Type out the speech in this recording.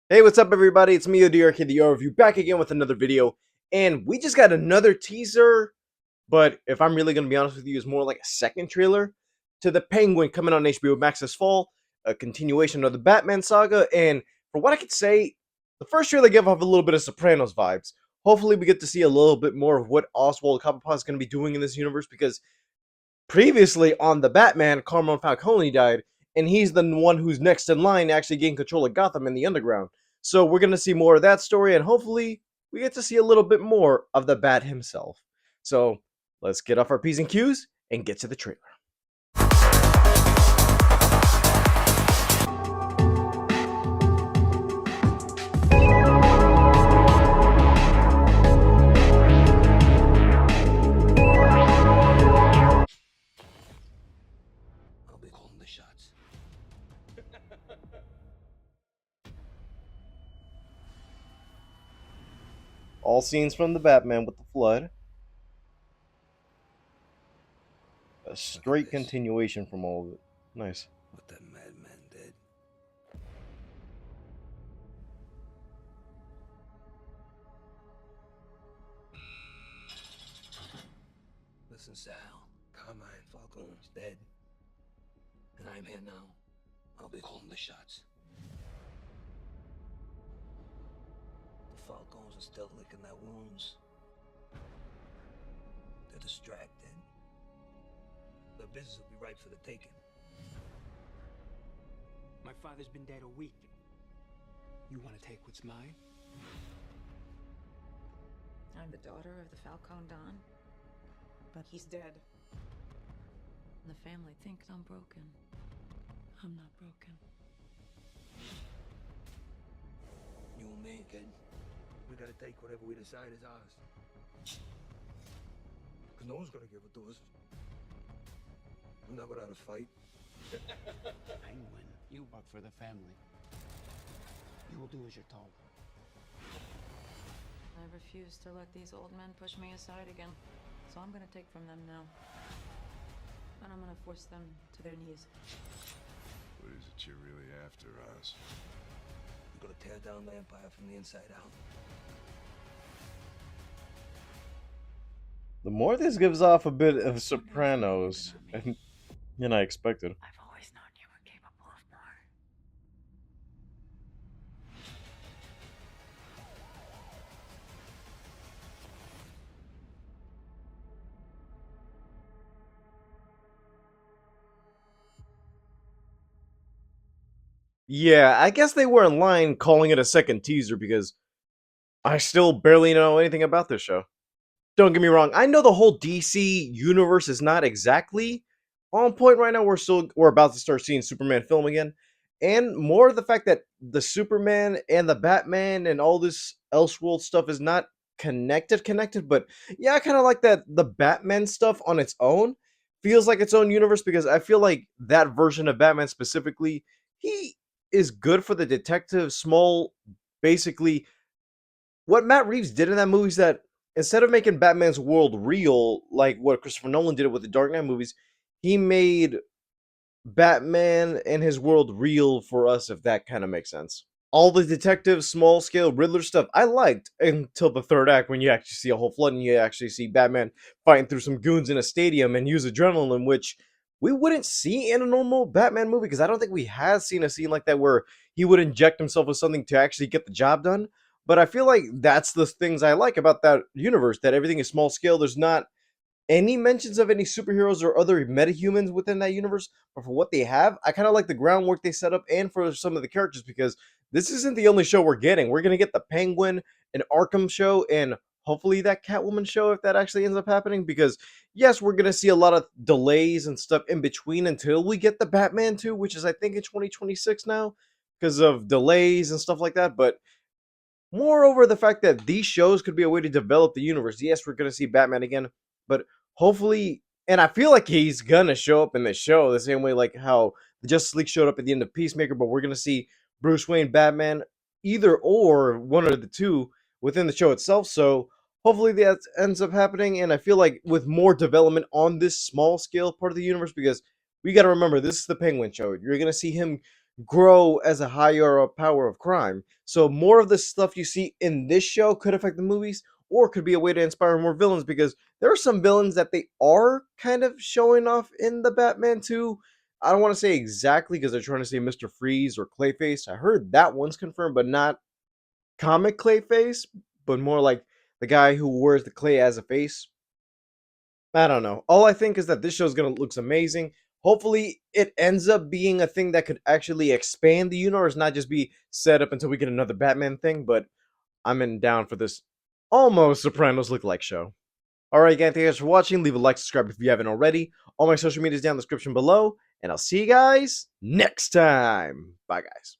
Hey, what's up, everybody? It's me, ODRK, the O Review, back again with another video. And we just got another teaser, but if I'm really going to be honest with you, it's more like a second trailer to The Penguin coming on HBO Max this fall, a continuation of the Batman saga. And for what I could say, the first trailer gave off a little bit of Sopranos vibes. Hopefully, we get to see a little bit more of what Oswald Cobblepot is going to be doing in this universe, because previously on the Batman, Carmine Falcone died, and he's the one who's next in line to actually gain control of Gotham in the underground. So we're gonna see more of that story, and hopefully we get to see a little bit more of the Bat himself. So let's get off our P's and Q's and get to the trailer. I'll be calling the shots. All scenes from the Batman with the Flood. A straight continuation from all of it. Nice. What that madman did. Listen, Sal. Carmine Falcone's dead. And I'm here now. I'll be calling the shots. The Falcones are still licking their wounds. They're distracted. Their business will be ripe for the taking. My father's been dead a week. You want to take what's mine? I'm the daughter of the Falcone Don, but he's dead. And the family thinks I'm broken. I'm not broken. You and me, kid. We gotta take whatever we decide is ours. Cause no one's gonna give it to us. We're not without a fight. Penguin, you work for the family. You will do as you're told. I refuse to let these old men push me aside again. So I'm gonna take from them now. And I'm gonna force them to their knees. What is it you're really after, Oz? We're gonna tear down the Empire from the inside out. The more this gives off a bit of Sopranos than I expected. I've always known you were capable of more. Yeah, I guess they were in line calling it a second teaser because I still barely know anything about this show. Don't get me wrong, I know the whole DC universe is not exactly on point right now. We're about to start seeing Superman film again. And more of the fact that the Superman and the Batman and all this Elseworld stuff is not connected, but yeah, I kind of like that the Batman stuff on its own feels like its own universe, because I feel like that version of Batman specifically, he is good for the detective small, basically what Matt Reeves did in that movie is that instead of making Batman's world real, like what Christopher Nolan did with the Dark Knight movies, he made Batman and his world real for us, if that kind of makes sense. All the detective, small scale Riddler stuff I liked until the third act, when you actually see a whole flood and you actually see Batman fighting through some goons in a stadium and use adrenaline, which we wouldn't see in a normal Batman movie, because I don't think we have seen a scene like that where he would inject himself with something to actually get the job done. But I feel like that's the things I like about that universe, that everything is small scale. There's not any mentions of any superheroes or other metahumans within that universe, but for what they have, I kind of like the groundwork they set up and for some of the characters, because this isn't the only show we're getting. We're gonna get the Penguin and Arkham show, and hopefully that Catwoman show, if that actually ends up happening. Because yes, we're gonna see a lot of delays and stuff in between until we get the Batman 2, which is I think in 2026 now, because of delays and stuff like that. But moreover, the fact that these shows could be a way to develop the universe. Yes, we're gonna see Batman again, but hopefully, and I feel like he's gonna show up in the show the same way like how the Justice League showed up at the end of Peacemaker. But we're gonna see Bruce Wayne, Batman, either or one of the two within the show itself. So hopefully that ends up happening. And I feel like with more development on this small scale part of the universe, because we got to remember this is the Penguin show. You're gonna see him grow as a higher power of crime. So more of the stuff you see in this show could affect the movies, or could be a way to inspire more villains, because there are some villains that they are kind of showing off in the Batman 2. I don't want to say exactly because they're trying to say Mr. Freeze or Clayface. I heard that one's confirmed, but not comic Clayface, but more like the guy who wears the clay as a face. I don't know. All I think is that this show's gonna looks amazing. Hopefully, it ends up being a thing that could actually expand the universe, not just be set up until we get another Batman thing. But I'm in down for this almost Sopranos look-like show. Alright, again, thank you guys for watching. Leave a like, subscribe if you haven't already. All my social media is down in the description below, and I'll see you guys next time. Bye, guys.